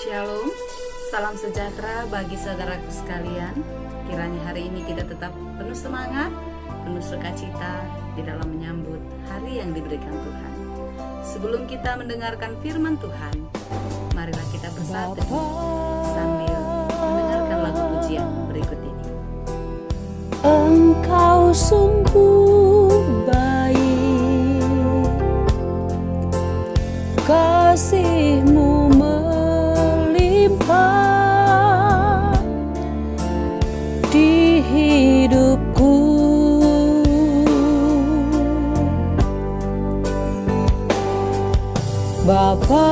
Shalom, salam sejahtera bagi saudaraku sekalian. Kiranya hari ini kita tetap penuh semangat, penuh sukacita di dalam menyambut hari yang diberikan Tuhan. Sebelum kita mendengarkan firman Tuhan, marilah kita bersatu sambil mendengarkan lagu pujian berikut ini. Engkau sungguh baik, kasih-Mu melimpah di hidupku. Bapa,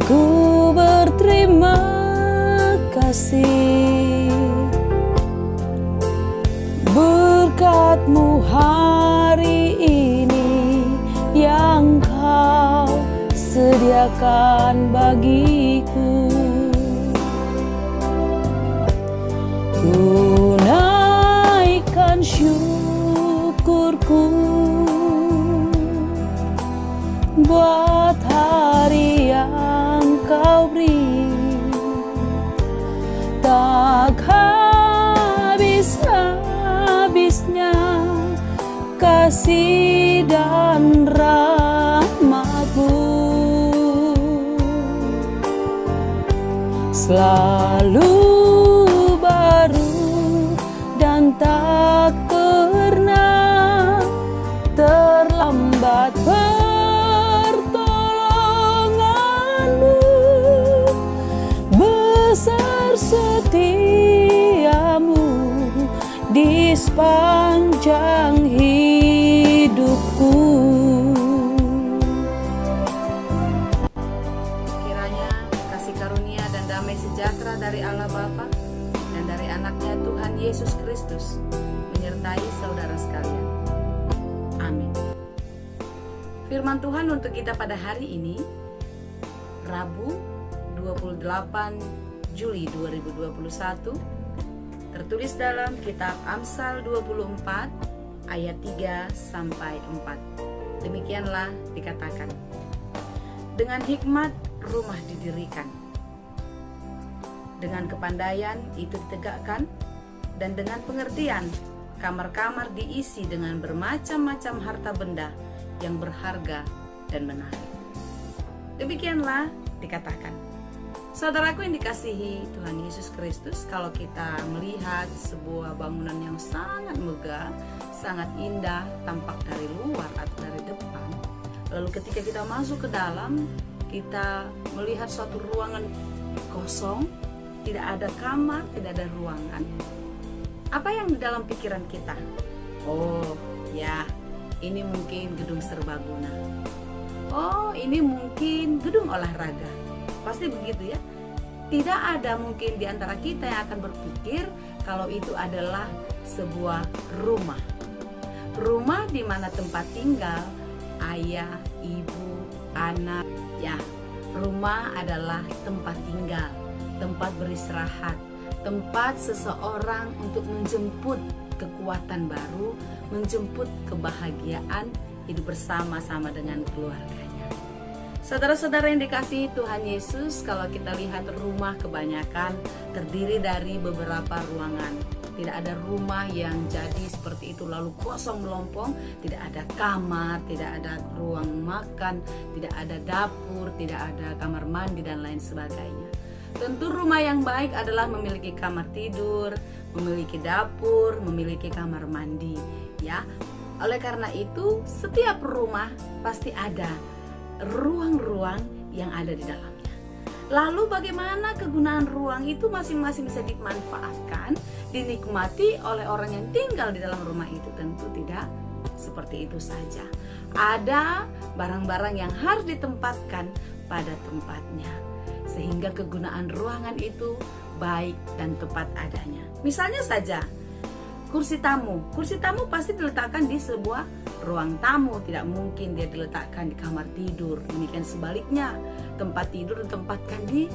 ku berterima kasih, berkat-Mu hari ini yang Kau sediakan bagiku. Ku naikkan syukurku buat hari yang Kau beri. Tak habis-habisnya kasih dan rahmat-Mu, selalu baru dan tak pernah terlambat. Pertolongan-Mu besar, setia-Mu di sepanjang hidupku. Kiranya kasih karunia dan damai sejahtera dari Allah Bapa dan dari anaknya Tuhan Yesus Kristus menyertai saudara sekalian. Amin. Firman Tuhan untuk kita pada hari ini, Rabu 28 Juli 2021, tertulis dalam kitab Amsal 24 ayat 3-4. Demikianlah dikatakan, dengan hikmat rumah didirikan, dengan kepandaian itu ditegakkan, dan dengan pengertian kamar-kamar diisi dengan bermacam-macam harta benda yang berharga dan menarik. Demikianlah dikatakan. Saudaraku yang dikasihi Tuhan Yesus Kristus, kalau kita melihat sebuah bangunan yang sangat megah, sangat indah, tampak dari luar atau dari depan, lalu ketika kita masuk ke dalam, kita melihat suatu ruangan kosong, tidak ada kamar, tidak ada ruangan. Apa yang di dalam pikiran kita? Oh ya, ini mungkin gedung serbaguna. Oh, ini mungkin gedung olahraga. Pasti begitu ya. Tidak ada mungkin di antara kita yang akan berpikir kalau itu adalah sebuah rumah. Rumah di mana tempat tinggal ayah, ibu, anak. Ya, rumah adalah tempat tinggal, tempat beristirahat, tempat seseorang untuk menjemput kekuatan baru, menjemput kebahagiaan, hidup bersama-sama dengan keluarganya. Saudara-saudara yang dikasihi Tuhan Yesus, kalau kita lihat rumah kebanyakan terdiri dari beberapa ruangan. Tidak ada rumah yang jadi seperti itu lalu kosong melompong, tidak ada kamar, tidak ada ruang makan, tidak ada dapur, tidak ada kamar mandi dan lain sebagainya. Tentu rumah yang baik adalah memiliki kamar tidur, memiliki dapur, memiliki kamar mandi, ya. Oleh karena itu, setiap rumah pasti ada ruang-ruang yang ada di dalamnya. Lalu bagaimana kegunaan ruang itu masing-masing bisa dimanfaatkan, dinikmati oleh orang yang tinggal di dalam rumah itu? Tentu tidak seperti itu saja. Ada barang-barang yang harus ditempatkan pada tempatnya, sehingga kegunaan ruangan itu baik dan tepat adanya. Misalnya saja, kursi tamu. Kursi tamu pasti diletakkan di sebuah ruang tamu, tidak mungkin dia diletakkan di kamar tidur. Demikian sebaliknya, tempat tidur ditempatkan di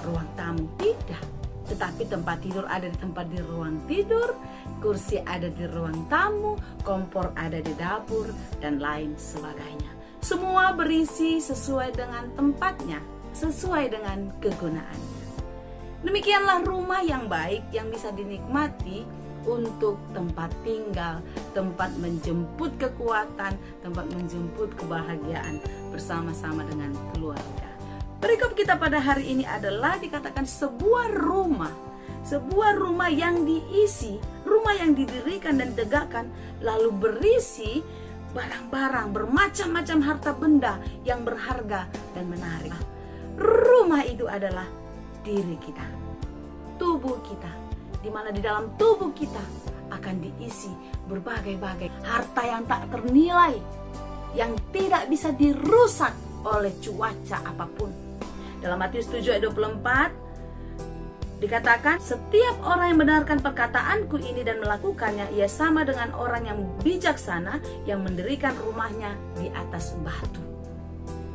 ruang tamu. Tidak. Tetapi tempat tidur ada di ruang tidur, kursi ada di ruang tamu, kompor ada di dapur, dan lain sebagainya. Semua berisi sesuai dengan tempatnya, sesuai dengan kegunaannya. Demikianlah rumah yang baik yang bisa dinikmati untuk tempat tinggal, tempat menjemput kekuatan, tempat menjemput kebahagiaan bersama-sama dengan keluarga. Perikop kita pada hari ini adalah dikatakan sebuah rumah yang diisi, rumah yang didirikan dan ditegakkan, lalu berisi barang-barang, bermacam-macam harta benda yang berharga dan menarik. Rumah itu adalah diri kita, tubuh kita, di mana di dalam tubuh kita akan diisi berbagai-bagai harta yang tak ternilai, yang tidak bisa dirusak oleh cuaca apapun. Dalam Matius 7 ayat 24 dikatakan, setiap orang yang mendengarkan perkataanku ini dan melakukannya, ia sama dengan orang yang bijaksana yang mendirikan rumahnya di atas batu.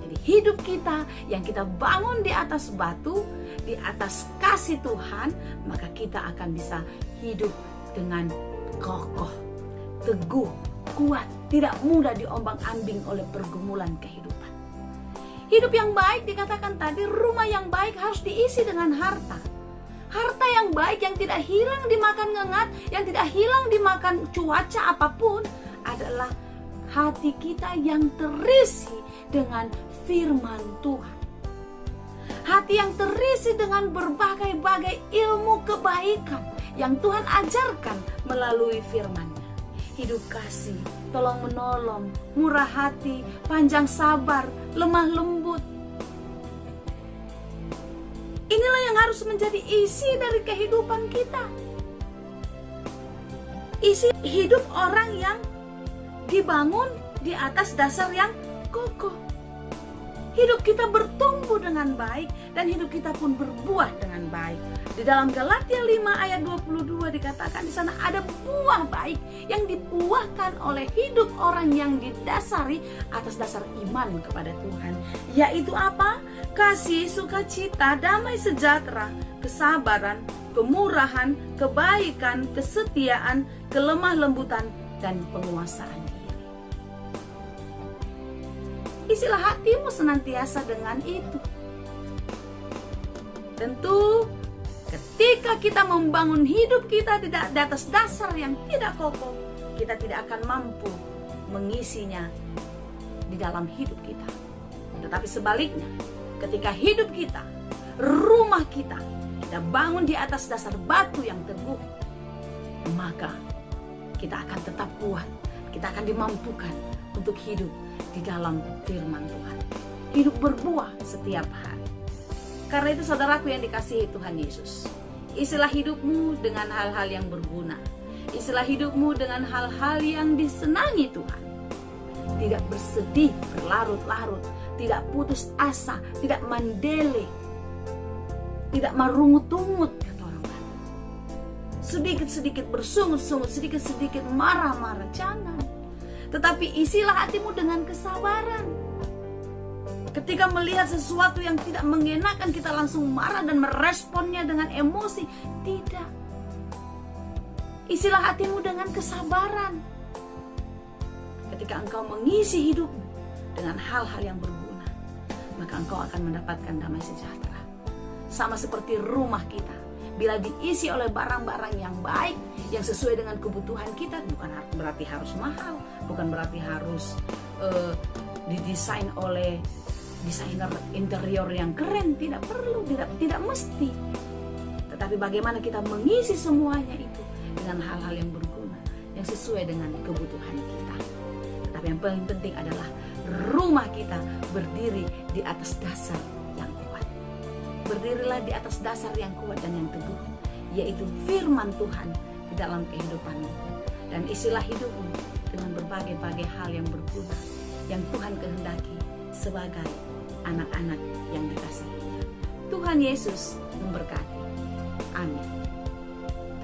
Jadi hidup kita yang kita bangun di atas batu, di atas kasih Tuhan, maka kita akan bisa hidup dengan kokoh, teguh, kuat, tidak mudah diombang-ambing oleh pergumulan kehidupan. Hidup yang baik dikatakan tadi, rumah yang baik harus diisi dengan harta. Harta yang baik yang tidak hilang dimakan ngengat, yang tidak hilang dimakan cuaca apapun, adalah hati kita yang terisi dengan firman Tuhan. Hati yang terisi dengan berbagai-bagai ilmu kebaikan yang Tuhan ajarkan melalui firman-Nya. Hidup kasih, tolong menolong, murah hati, panjang sabar, lemah lembut. Inilah yang harus menjadi isi dari kehidupan kita. Isi hidup orang yang dibangun di atas dasar yang kokoh. Hidup kita bertumbuh dengan baik dan hidup kita pun berbuah dengan baik. Di dalam Galatia 5 ayat 22 dikatakan di sana ada buah baik yang dibuahkan oleh hidup orang yang didasari atas dasar iman kepada Tuhan. Yaitu apa? Kasih, sukacita, damai sejahtera, kesabaran, kemurahan, kebaikan, kesetiaan, kelemah lembutan, dan penguasaan. Isilah hatimu senantiasa dengan itu. Tentu ketika kita membangun hidup kita tidak di atas dasar yang tidak kokoh, kita tidak akan mampu mengisinya di dalam hidup kita. Tetapi sebaliknya, ketika hidup kita, rumah kita bangun di atas dasar batu yang teguh, maka kita akan tetap kuat. Kita akan dimampukan untuk hidup di dalam firman Tuhan. Hidup berbuah setiap hari. Karena itu saudaraku yang dikasihi Tuhan Yesus, isilah hidupmu dengan hal-hal yang berguna. Isilah hidupmu dengan hal-hal yang disenangi Tuhan. Tidak bersedih berlarut-larut, tidak putus asa, tidak mandele, tidak marungut-ungut kata orang Batak. Sedikit-sedikit bersungut-sungut, sedikit-sedikit marah-marah, jangan. Tetapi isilah hatimu dengan kesabaran. Ketika melihat sesuatu yang tidak mengenakan, kita langsung marah dan meresponnya dengan emosi. Tidak. Isilah hatimu dengan kesabaran. Ketika engkau mengisi hidupmu dengan hal-hal yang berguna, maka engkau akan mendapatkan damai sejahtera. Sama seperti rumah kita, bila diisi oleh barang-barang yang baik, yang sesuai dengan kebutuhan kita, bukan berarti harus mahal, bukan berarti harus didesain oleh desainer interior yang keren, tidak perlu, tidak mesti. Tetapi bagaimana kita mengisi semuanya itu dengan hal-hal yang berguna, yang sesuai dengan kebutuhan kita. Tetapi yang paling penting adalah rumah kita berdiri di atas dasar yang kuat. Berdirilah di atas dasar yang kuat dan yang teguh, yaitu firman Tuhan di dalam kehidupanmu. Dan isilah hidupmu dengan berbagai-bagai hal yang berguna yang Tuhan kehendaki sebagai anak-anak yang dikasihinya. Tuhan Yesus memberkati. Amin.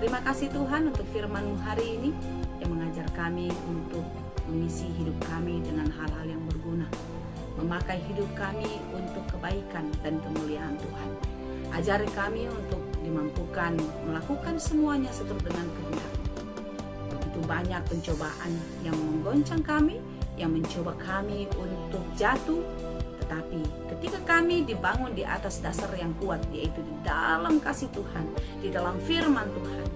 Terima kasih Tuhan untuk firman-Mu hari ini yang mengajar kami untuk mengisi hidup kami dengan hal-hal yang berguna, memakai hidup kami untuk kebaikan dan kemuliaan Tuhan. Ajari kami untuk dimampukan melakukan semuanya seturut dengan kehendak-Mu. Begitu banyak pencobaan yang menggoncang kami, yang mencoba kami untuk jatuh. Tetapi ketika kami dibangun di atas dasar yang kuat, yaitu di dalam kasih Tuhan, di dalam firman Tuhan,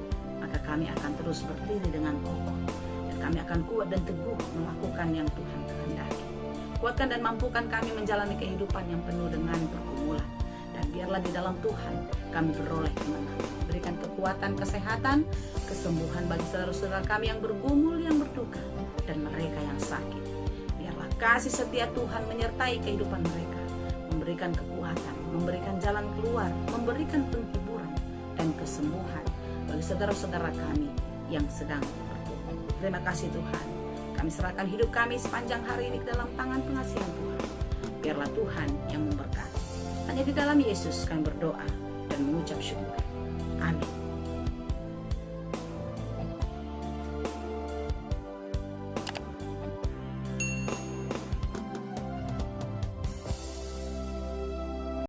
maka kami akan terus berdiri dengan kokoh. Dan kami akan kuat dan teguh melakukan yang Tuhan kehendaki. Kuatkan dan mampukan kami menjalani kehidupan yang penuh dengan pergumulan. Dan biarlah di dalam Tuhan kami beroleh kemenangan. Berikan kekuatan, kesehatan, kesembuhan bagi saudara-saudara kami yang bergumul, yang berduka, dan mereka yang sakit. Biarlah kasih setia Tuhan menyertai kehidupan mereka, memberikan kekuatan, memberikan jalan keluar, memberikan penghiburan dan kesembuhan bagi saudara-saudara kami yang sedang bergumul. Terima kasih Tuhan. Kami serahkan hidup kami sepanjang hari ini ke dalam tangan pengasihan Tuhan. Biarlah Tuhan yang memberkati. Hanya di dalam Yesus kami berdoa dan mengucap syukur. Amin.